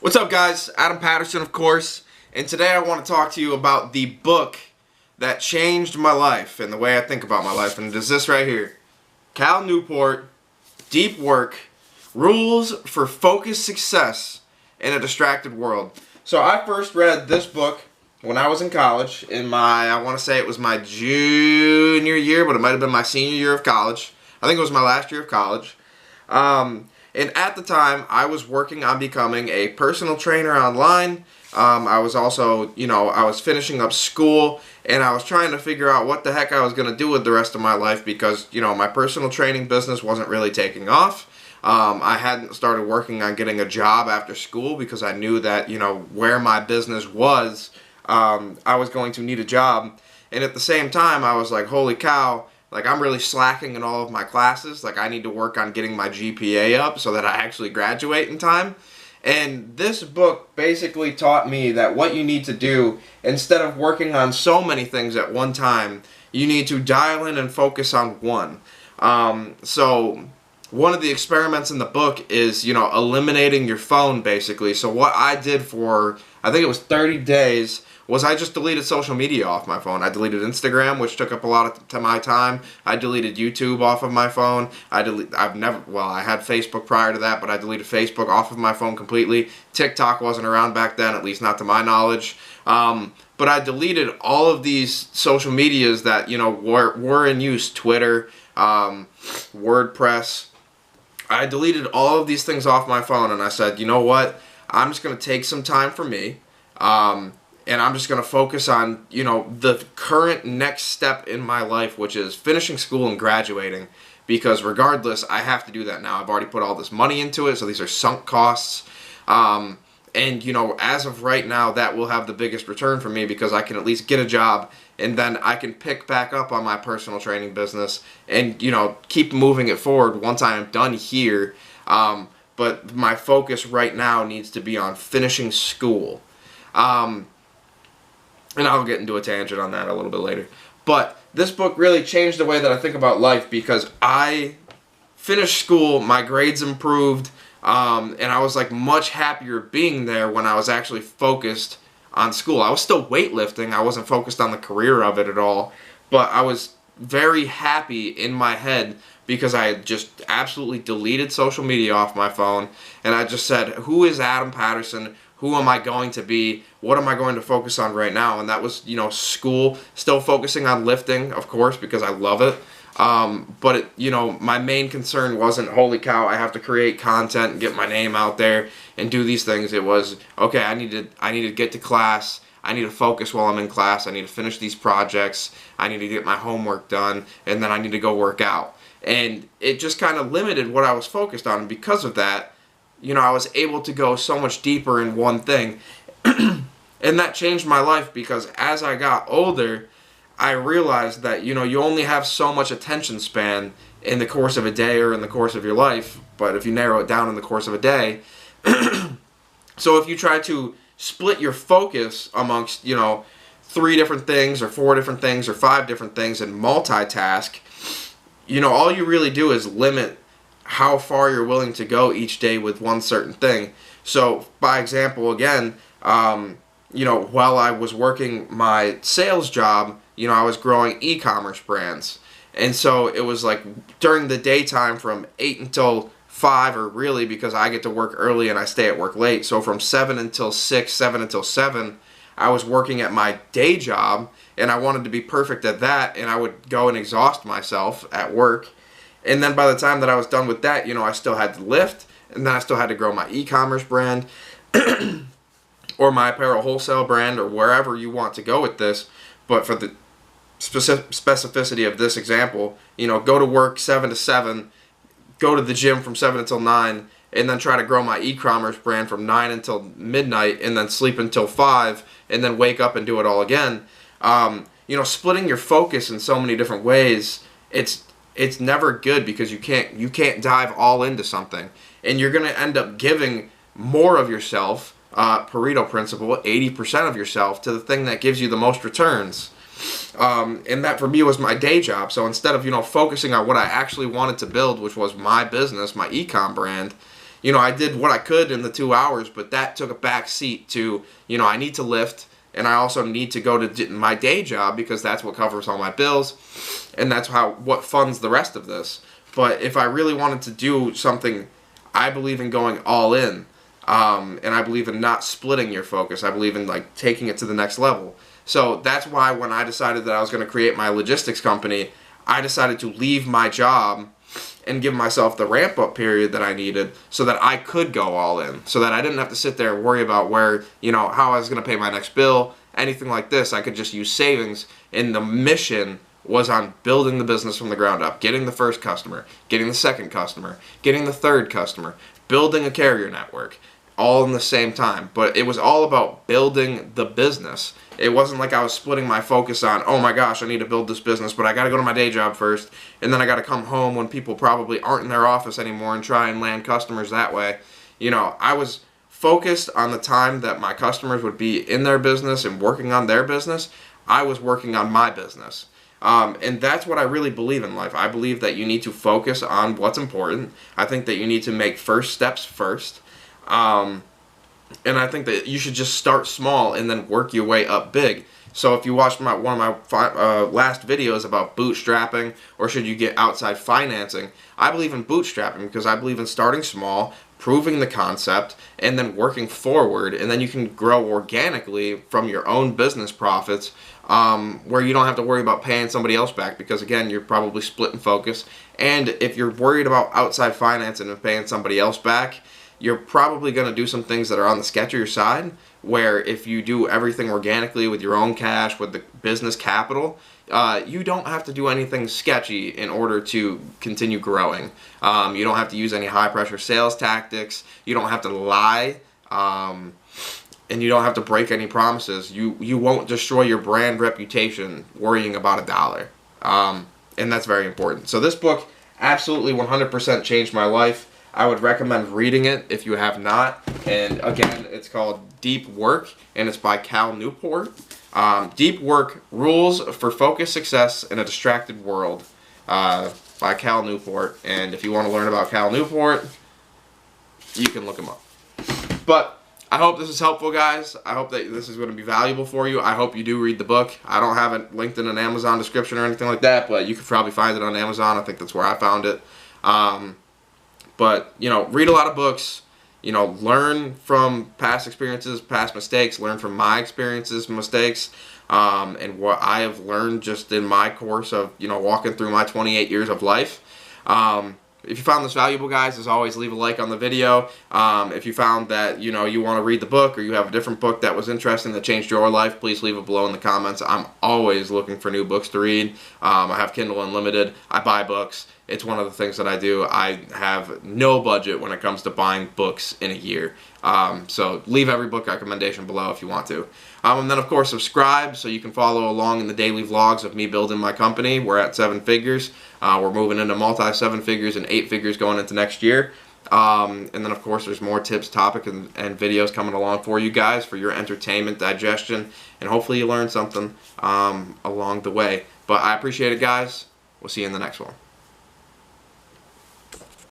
What's up, guys? Adam Patterson, of course, and today I want to talk to you about the book that changed my life and the way I think about my life, and it is this right here. Cal Newport, Deep Work, Rules for Focused Success in a Distracted World. So I first read this book when I was in college, I want to say it was my junior year, but it might have been my senior year of college. I think it was my last year of college. And at the time, I was working on becoming a personal trainer online. I was also, I was finishing up school, and I was trying to figure out what the heck I was going to do with the rest of my life because, my personal training business wasn't really taking off. I hadn't started working on getting a job after school because I knew that, where my business was, I was going to need a job. And at the same time, I was like, holy cow. Like, I'm really slacking in all of my classes. Like, I need to work on getting my GPA up so that I actually graduate in time. And this book basically taught me that what you need to do, instead of working on so many things at one time, you need to dial in and focus on one. So one of the experiments in the book is, eliminating your phone, basically. So what I did for, I think it was 30 days, was I just deleted social media off my phone. I deleted Instagram, which took up a lot of my time. I deleted YouTube off of my phone. I had Facebook prior to that, but I deleted Facebook off of my phone completely. TikTok wasn't around back then, at least not to my knowledge. But I deleted all of these social medias that, were in use. Twitter, WordPress. I deleted all of these things off my phone, and I said, you know what? I'm just going to take some time for me. And I'm just going to focus on, the current next step in my life, which is finishing school and graduating. Because regardless, I have to do that now. I've already put all this money into it, so these are sunk costs. And, as of right now, that will have the biggest return for me because I can at least get a job, and then I can pick back up on my personal training business and, keep moving it forward once I am done here. But my focus right now needs to be on finishing school. And I'll get into a tangent on that a little bit later. But this book really changed the way that I think about life because I finished school, my grades improved, and I was like much happier being there when I was actually focused on school. I was still weightlifting. I wasn't focused on the career of it at all. But I was very happy in my head because I had just absolutely deleted social media off my phone. And I just said, who is Adam Patterson? Who am I going to be? What am I going to focus on right now? And that was, school. Still focusing on lifting, of course, because I love it. But, my main concern wasn't, holy cow, I have to create content and get my name out there and do these things. It was, okay, I need to get to class. I need to focus while I'm in class. I need to finish these projects. I need to get my homework done. And then I need to go work out. And it just kind of limited what I was focused on. And because of that, I was able to go so much deeper in one thing. And that changed my life because as I got older, I realized that, you only have so much attention span in the course of a day or in the course of your life. But if you narrow it down in the course of a day, so if you try to split your focus amongst, 3 different things or 4 different things or 5 different things and multitask, all you really do is limit how far you're willing to go each day with one certain thing. So, by example, again, while I was working my sales job, I was growing e-commerce brands. And so it was like during the daytime from 8 until 5, or really because I get to work early and I stay at work late. So from 7 until 6, 7 until 7, I was working at my day job, and I wanted to be perfect at that, and I would go and exhaust myself at work. And then by the time that I was done with that, I still had to lift, and then I still had to grow my e-commerce brand or my apparel wholesale brand or wherever you want to go with this. But for the specificity of this example, go to work 7 to 7, go to the gym from 7 until 9, and then try to grow my e-commerce brand from 9 until midnight, and then sleep until 5, and then wake up and do it all again. Splitting your focus in so many different ways, it's never good because you can't dive all into something, and you're going to end up giving more of yourself, Pareto principle, 80% of yourself to the thing that gives you the most returns. And that for me was my day job. So instead of focusing on what I actually wanted to build, which was my business, my e-com brand, you know, I did what I could in the 2 hours, but that took a back seat to, you know, I need to lift, and I also need to go to my day job because that's what covers all my bills, and that's what funds the rest of this. But if I really wanted to do something, I believe in going all in, and I believe in not splitting your focus. I believe in like taking it to the next level. So that's why when I decided that I was going to create my logistics company, I decided to leave my job and give myself the ramp up period that I needed so that I could go all in, so that I didn't have to sit there and worry about where, you know, how I was going to pay my next bill, anything like this. I could just use savings, and the mission was on building the business from the ground up, getting the first customer, getting the second customer, getting the third customer, building a carrier network, all in the same time. But it was all about building the business. It wasn't like I was splitting my focus on, oh my gosh, I need to build this business, but I got to go to my day job first, and then I got to come home when people probably aren't in their office anymore and try and land customers that way. You know, I was focused on the time that my customers would be in their business and working on their business. I was working on my business. And that's what I really believe in life. I believe that you need to focus on what's important. I think that you need to make first steps first. And I think that you should just start small and then work your way up big. So if you watched one of my last videos about bootstrapping, or should you get outside financing, I believe in bootstrapping because I believe in starting small, proving the concept, and then working forward, and then you can grow organically from your own business profits, where you don't have to worry about paying somebody else back, because again, you're probably splitting focus. And if you're worried about outside financing and paying somebody else back, you're probably going to do some things that are on the sketchier side, where if you do everything organically with your own cash, with the business capital, you don't have to do anything sketchy in order to continue growing. You don't have to use any high-pressure sales tactics. You don't have to lie, and you don't have to break any promises. You won't destroy your brand reputation worrying about $1. And that's very important. So this book absolutely 100% changed my life. I would recommend reading it if you have not. And again, it's called Deep Work, and it's by Cal Newport. Deep Work: Rules for Focused Success in a Distracted World, by Cal Newport. And if you want to learn about Cal Newport, you can look him up. But I hope this is helpful, guys. I hope that this is going to be valuable for you. I hope you do read the book. I don't have it linked in an Amazon description or anything like that, but you could probably find it on Amazon. I think that's where I found it. But, you know, read a lot of books, you know, learn from past experiences, past mistakes, learn from my experiences, mistakes, and what I have learned just in my course of, you know, walking through my 28 years of life. If you found this valuable, guys, as always, leave a like on the video. If you found that, you know, you want to read the book, or you have a different book that was interesting that changed your life, please leave it below in the comments. I'm always looking for new books to read. I have Kindle Unlimited. I buy books. It's one of the things that I do. I have no budget when it comes to buying books in a year. So leave every book recommendation below if you want to. And then, of course, subscribe so you can follow along in the daily vlogs of me building my company. We're at 7 figures. We're moving into multi-7 figures and 8 figures going into next year. And then, of course, there's more tips, topics, and videos coming along for you guys for your entertainment, digestion, and hopefully you learn something along the way. But I appreciate it, guys. We'll see you in the next one.